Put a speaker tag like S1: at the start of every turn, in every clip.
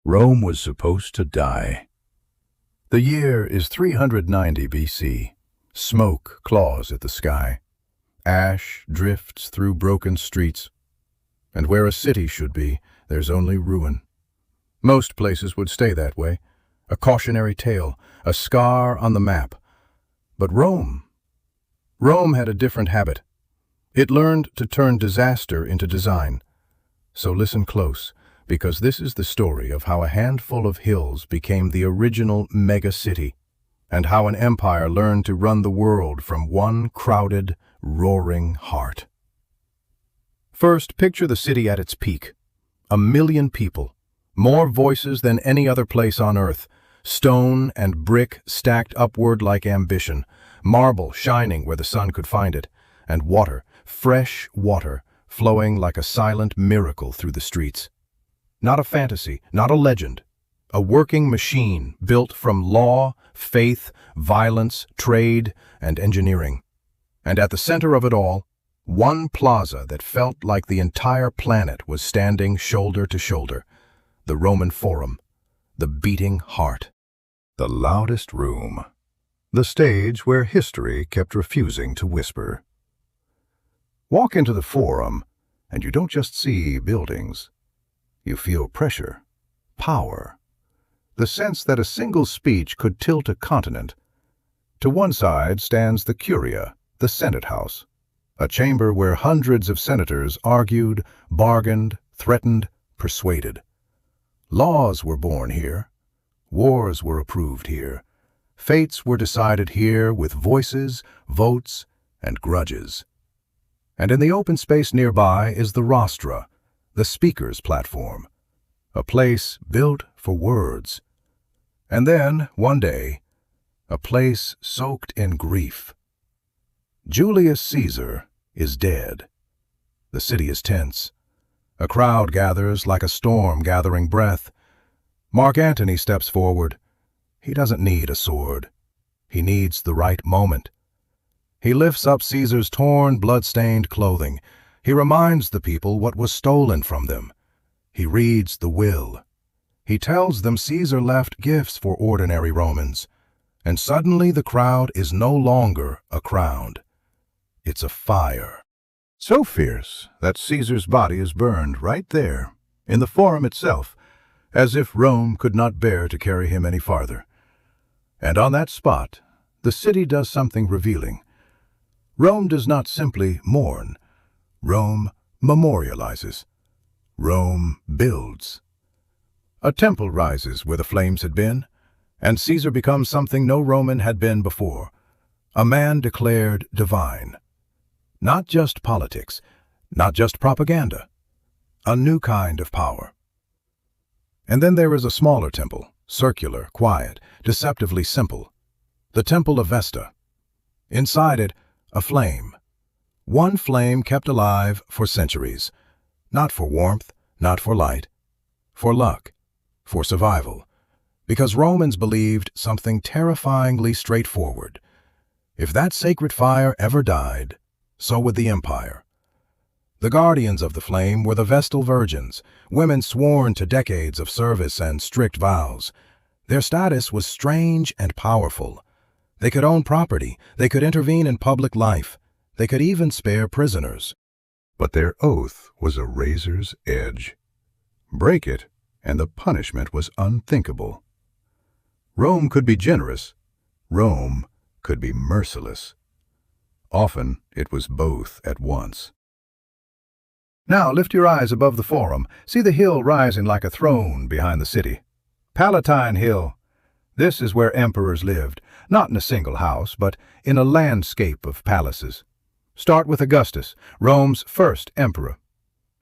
S1: Rome was supposed to die. The year is 390 BC. Smoke claws at the sky. Ash drifts through broken streets. And where a city should be, there's only ruin. Most places would stay that way. A cautionary tale, a scar on the map. But Rome had a different habit. It learned to turn disaster into design. So listen close, because this is the story of how a handful of hills became the original megacity, and how an empire learned to run the world from one crowded, roaring heart. First, picture the city at its peak. 1 million people, more voices than any other place on earth, stone and brick stacked upward like ambition, marble shining where the sun could find it, and water, fresh water, flowing like a silent miracle through the streets. Not a fantasy, not a legend. A working machine built from law, faith, violence, trade, and engineering. And at the center of it all, one plaza that felt like the entire planet was standing shoulder to shoulder. The Roman Forum, the beating heart. The loudest room. The stage where history kept refusing to whisper. Walk into the Forum, and you don't just see buildings. You feel pressure, power, the sense that a single speech could tilt a continent. To one side stands the Curia, the Senate House, a chamber where hundreds of senators argued, bargained, threatened, persuaded. Laws were born here. Wars were approved here. Fates were decided here with voices, votes, and grudges. And in the open space nearby is the rostra, the speaker's platform, a place built for words. And then, one day, a place soaked in grief. Julius Caesar is dead. The city is tense. A crowd gathers like a storm gathering breath. Mark Antony steps forward. He doesn't need a sword. He needs the right moment. He lifts up Caesar's torn, blood-stained clothing. He reminds the people what was stolen from them. He reads the will. He tells them Caesar left gifts for ordinary Romans. And suddenly the crowd is no longer a crowd. It's a fire. So fierce that Caesar's body is burned right there, in the Forum itself, as if Rome could not bear to carry him any farther. And on that spot, the city does something revealing. Rome does not simply mourn. Rome memorializes. Rome builds. A temple rises where the flames had been, and Caesar becomes something no Roman had been before, a man declared divine. Not just politics, not just propaganda, a new kind of power. And then there is a smaller temple, circular, quiet, deceptively simple, the Temple of Vesta. Inside it, a flame. One flame kept alive for centuries, not for warmth, not for light, for luck, for survival, because Romans believed something terrifyingly straightforward. If that sacred fire ever died, so would the empire. The guardians of the flame were the Vestal Virgins, women sworn to decades of service and strict vows. Their status was strange and powerful. They could own property, they could intervene in public life, they could even spare prisoners. But their oath was a razor's edge. Break it, and the punishment was unthinkable. Rome could be generous. Rome could be merciless. Often it was both at once. Now lift your eyes above the Forum. See the hill rising like a throne behind the city. Palatine Hill. This is where emperors lived, not in a single house, but in a landscape of palaces. Start with Augustus, Rome's first emperor.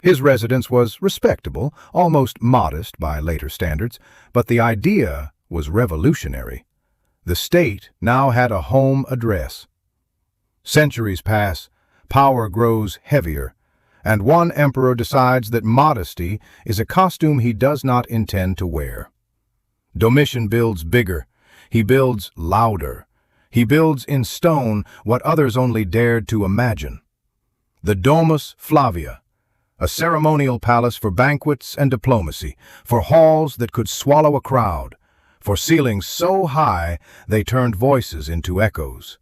S1: His residence was respectable, almost modest by later standards, but the idea was revolutionary. The state now had a home address. Centuries pass, power grows heavier, and one emperor decides that modesty is a costume he does not intend to wear. Domitian builds bigger. He builds louder. He builds in stone what others only dared to imagine. The Domus Flavia, a ceremonial palace for banquets and diplomacy, for halls that could swallow a crowd, for ceilings so high they turned voices into echoes.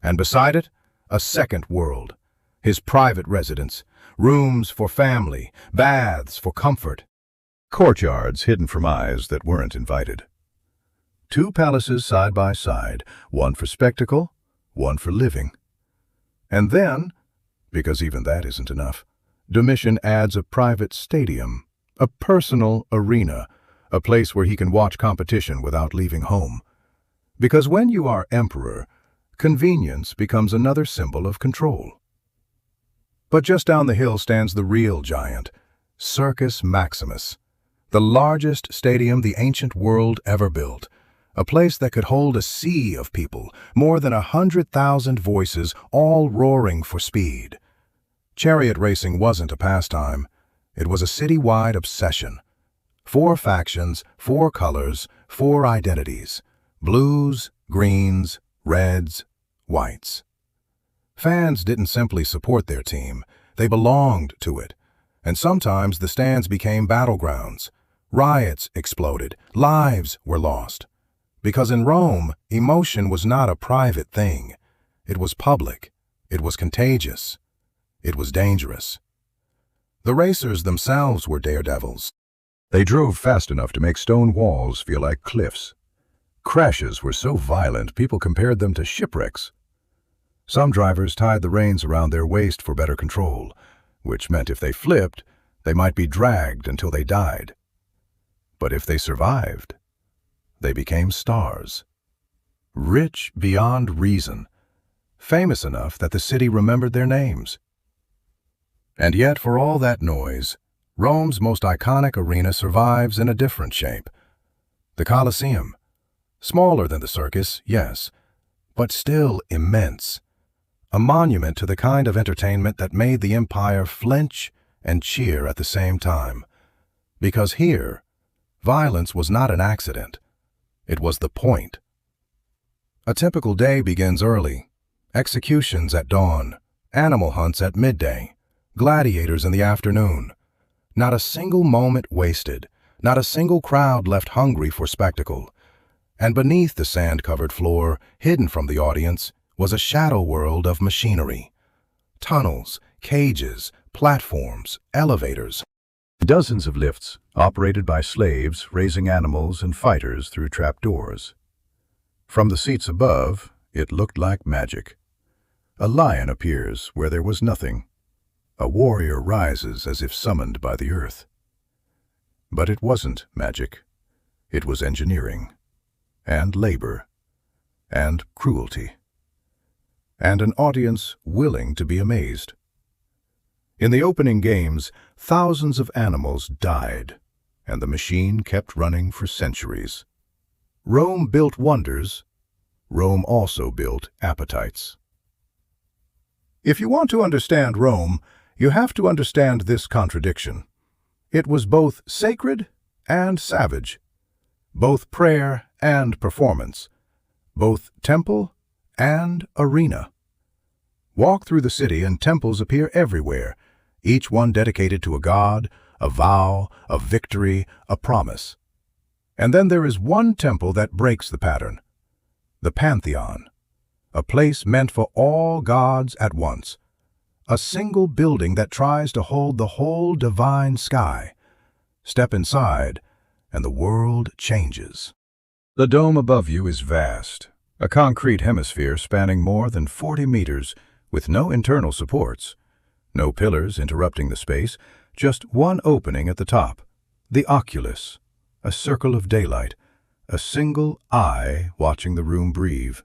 S1: And beside it, a second world, his private residence, rooms for family, baths for comfort, courtyards hidden from eyes that weren't invited. Two palaces side by side, one for spectacle, one for living. And then, because even that isn't enough, Domitian adds a private stadium, a personal arena, a place where he can watch competition without leaving home. Because when you are emperor, convenience becomes another symbol of control. But just down the hill stands the real giant, Circus Maximus, the largest stadium the ancient world ever built, a place that could hold a sea of people, more than 100,000 voices, all roaring for speed. Chariot racing wasn't a pastime. It was a city-wide obsession. 4 factions, 4 colors, 4 identities: blues, greens, reds, whites. Fans didn't simply support their team, they belonged to it. And sometimes the stands became battlegrounds. Riots exploded, lives were lost. Because in Rome, emotion was not a private thing. It was public. It was contagious. It was dangerous. The racers themselves were daredevils. They drove fast enough to make stone walls feel like cliffs. Crashes were so violent, people compared them to shipwrecks. Some drivers tied the reins around their waist for better control, which meant if they flipped, they might be dragged until they died. But if they survived, they became stars. Rich beyond reason, famous enough that the city remembered their names. And yet, for all that noise, Rome's most iconic arena survives in a different shape. The Colosseum. Smaller than the circus, yes, but still immense. A monument to the kind of entertainment that made the empire flinch and cheer at the same time. Because here, violence was not an accident. It was the point. A typical day begins early. Executions at dawn, animal hunts at midday, gladiators in the afternoon. Not a single moment wasted, not a single crowd left hungry for spectacle. And beneath the sand-covered floor, hidden from the audience, was a shadow world of machinery. Tunnels, cages, platforms, elevators. Dozens of lifts, operated by slaves, raising animals and fighters through trapdoors. From the seats above, it looked like magic. A lion appears where there was nothing. A warrior rises as if summoned by the earth. But it wasn't magic. It was engineering, and labor, and cruelty, and an audience willing to be amazed. In the opening games, thousands of animals died, and the machine kept running for centuries. Rome built wonders. Rome also built appetites. If you want to understand Rome, you have to understand this contradiction. It was both sacred and savage, both prayer and performance, both temple and arena. Walk through the city and temples appear everywhere, each one dedicated to a god, a vow, a victory, a promise. And then there is one temple that breaks the pattern, the Pantheon, a place meant for all gods at once, a single building that tries to hold the whole divine sky. Step inside, and the world changes. The dome above you is vast, a concrete hemisphere spanning more than 40 meters with no internal supports. No pillars interrupting the space, just one opening at the top, the oculus, a circle of daylight, a single eye watching the room breathe.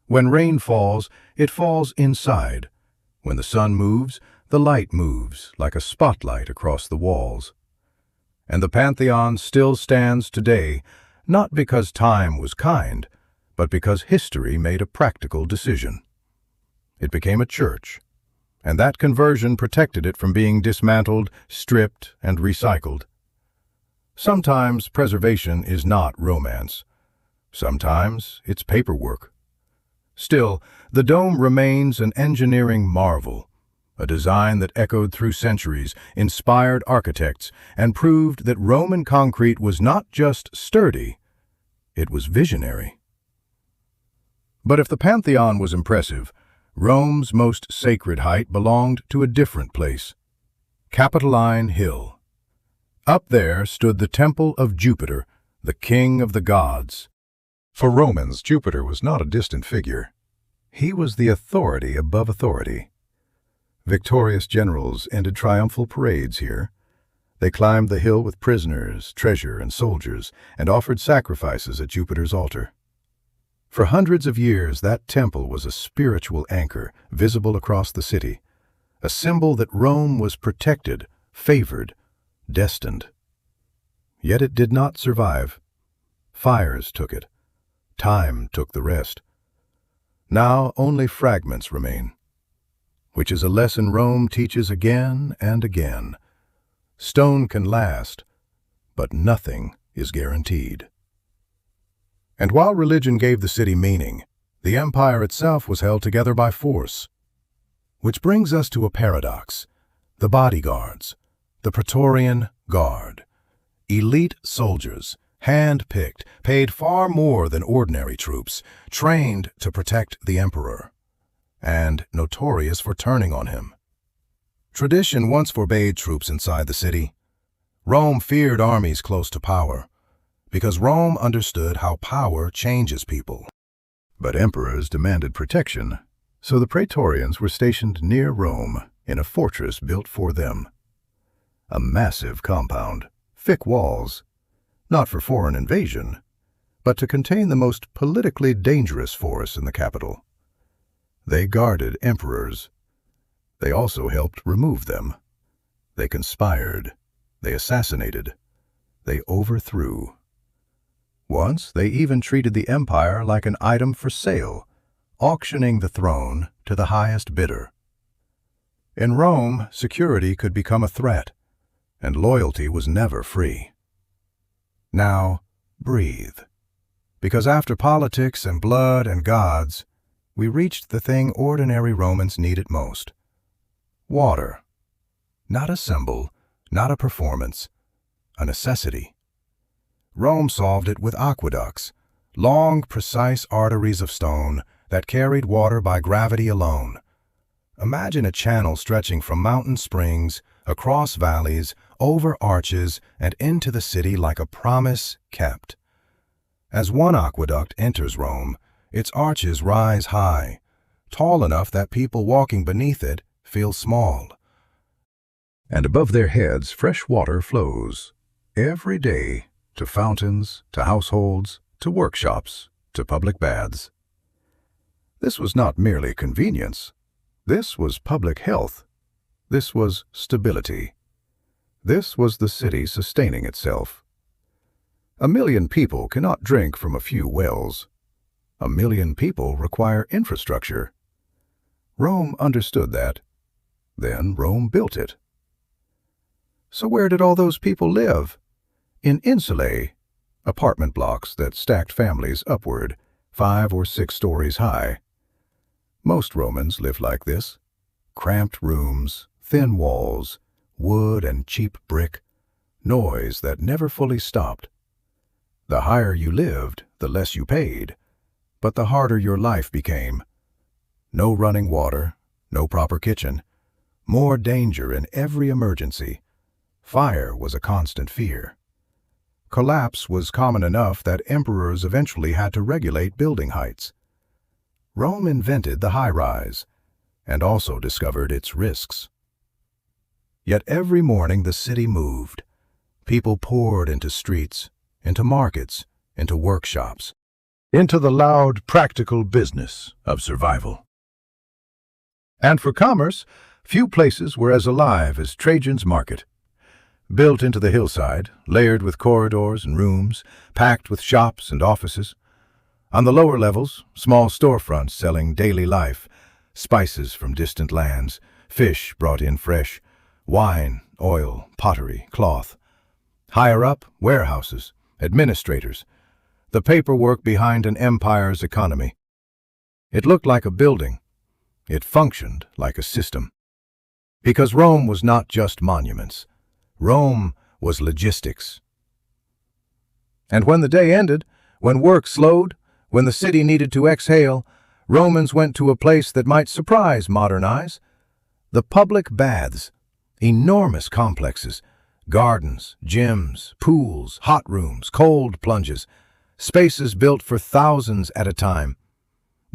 S1: When rain falls, it falls inside. When the sun moves, the light moves like a spotlight across the walls. And the Pantheon still stands today, not because time was kind, but because history made a practical decision. It became a church, and that conversion protected it from being dismantled, stripped, and recycled. Sometimes preservation is not romance. Sometimes it's paperwork. Still, the dome remains an engineering marvel, a design that echoed through centuries, inspired architects, and proved that Roman concrete was not just sturdy, it was visionary. But if the Pantheon was impressive, Rome's most sacred height belonged to a different place, Palatine Hill. Up there stood the temple of Jupiter, the king of the gods. For Romans, Jupiter was not a distant figure. He was the authority above authority. Victorious generals ended triumphal parades here. They climbed the hill with prisoners, treasure, and soldiers, and offered sacrifices at Jupiter's altar. For hundreds of years, that temple was a spiritual anchor visible across the city, a symbol that Rome was protected, favored, destined. Yet it did not survive. Fires took it. Time took the rest. Now only fragments remain, which is a lesson Rome teaches again and again. Stone can last, but nothing is guaranteed. And while religion gave the city meaning, the empire itself was held together by force. Which brings us to a paradox: the bodyguards, the Praetorian Guard, elite soldiers, hand-picked, paid far more than ordinary troops, trained to protect the emperor, and notorious for turning on him. Tradition once forbade troops inside the city. Rome feared armies close to power, because Rome understood how power changes people. But emperors demanded protection, so the Praetorians were stationed near Rome in a fortress built for them. A massive compound, thick walls, not for foreign invasion, but to contain the most politically dangerous force in the capital. They guarded emperors. They also helped remove them. They conspired. They assassinated. They overthrew. Once, they even treated the empire like an item for sale, auctioning the throne to the highest bidder. In Rome, security could become a threat, and loyalty was never free. Now, breathe. Because after politics and blood and gods, we reached the thing ordinary Romans needed most: water. Not a symbol, not a performance, a necessity. Rome solved it with aqueducts, long, precise arteries of stone that carried water by gravity alone. Imagine a channel stretching from mountain springs, across valleys, over arches, and into the city like a promise kept. As one aqueduct enters Rome, its arches rise high, tall enough that people walking beneath it feel small. And above their heads, fresh water flows, every day, to fountains, to households, to workshops, to public baths. This was not merely convenience. This was public health. This was stability. This was the city sustaining itself. 1 million people cannot drink from a few wells. 1 million people require infrastructure. Rome understood that. Then Rome built it. So where did all those people live? In insulae, apartment blocks that stacked families upward, 5 or 6 stories high. Most Romans lived like this: cramped rooms, thin walls, wood and cheap brick, noise that never fully stopped. The higher you lived, the less you paid, but the harder your life became. No running water, no proper kitchen, more danger in every emergency. Fire was a constant fear. Collapse was common enough that emperors eventually had to regulate building heights. Rome invented the high-rise, and also discovered its risks. Yet every morning the city moved. People poured into streets, into markets, into workshops, into the loud, practical business of survival. And for commerce, few places were as alive as Trajan's market. Built into the hillside, layered with corridors and rooms, packed with shops and offices. On the lower levels, small storefronts selling daily life, spices from distant lands, fish brought in fresh, wine, oil, pottery, cloth. Higher up, warehouses, administrators, the paperwork behind an empire's economy. It looked like a building. It functioned like a system. Because Rome was not just monuments. Rome was logistics. And when the day ended, when work slowed, when the city needed to exhale, Romans went to a place that might surprise modern eyes: the public baths, enormous complexes, gardens, gyms, pools, hot rooms, cold plunges, spaces built for thousands at a time.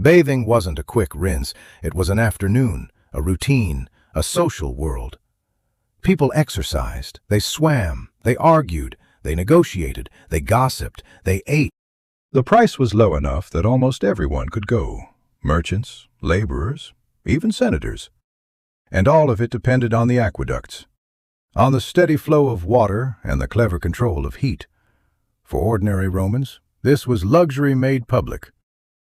S1: Bathing wasn't a quick rinse, it was an afternoon, a routine, a social world. People exercised, they swam, they argued, they negotiated, they gossiped, they ate. The price was low enough that almost everyone could go: merchants, laborers, even senators. And all of it depended on the aqueducts, on the steady flow of water and the clever control of heat. For ordinary Romans, this was luxury made public,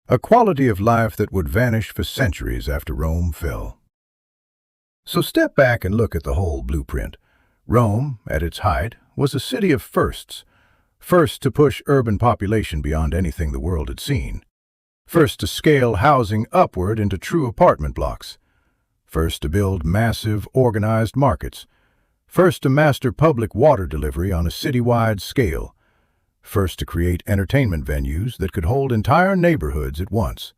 S1: a quality of life that would vanish for centuries after Rome fell. So step back and look at the whole blueprint. Rome, at its height, was a city of firsts. First to push urban population beyond anything the world had seen. First to scale housing upward into true apartment blocks. First to build massive, organized markets. First to master public water delivery on a citywide scale. First to create entertainment venues that could hold entire neighborhoods at once.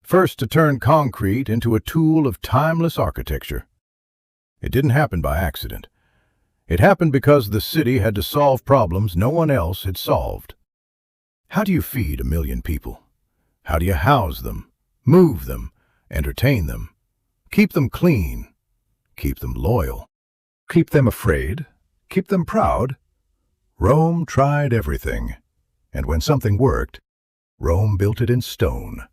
S1: First to turn concrete into a tool of timeless architecture. It didn't happen by accident. It happened because the city had to solve problems no one else had solved. How do you feed 1 million people? How do you house them, move them, entertain them, keep them clean, keep them loyal, keep them afraid, keep them proud? Rome tried everything, and when something worked, Rome built it in stone.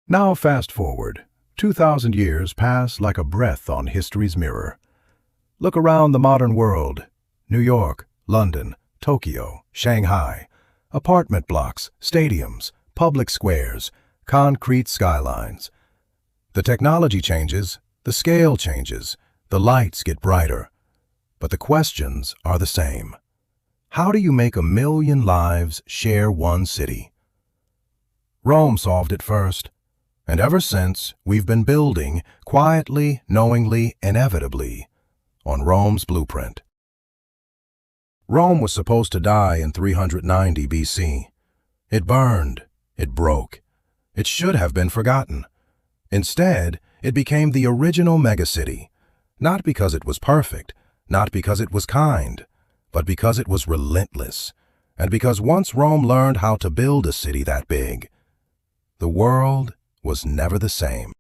S1: Now fast forward, 2,000 years pass like a breath on history's mirror. Look around the modern world: New York, London, Tokyo, Shanghai, apartment blocks, stadiums, public squares, concrete skylines. The technology changes, the scale changes, the lights get brighter, but the questions are the same. How do you make 1 million lives share one city? Rome solved it first. And ever since, we've been building, quietly, knowingly, inevitably, on Rome's blueprint. Rome was supposed to die in 390 BC. It burned. It broke. It should have been forgotten. Instead, it became the original megacity, not because it was perfect, not because it was kind, but because it was relentless, and because once Rome learned how to build a city that big, the world was never the same.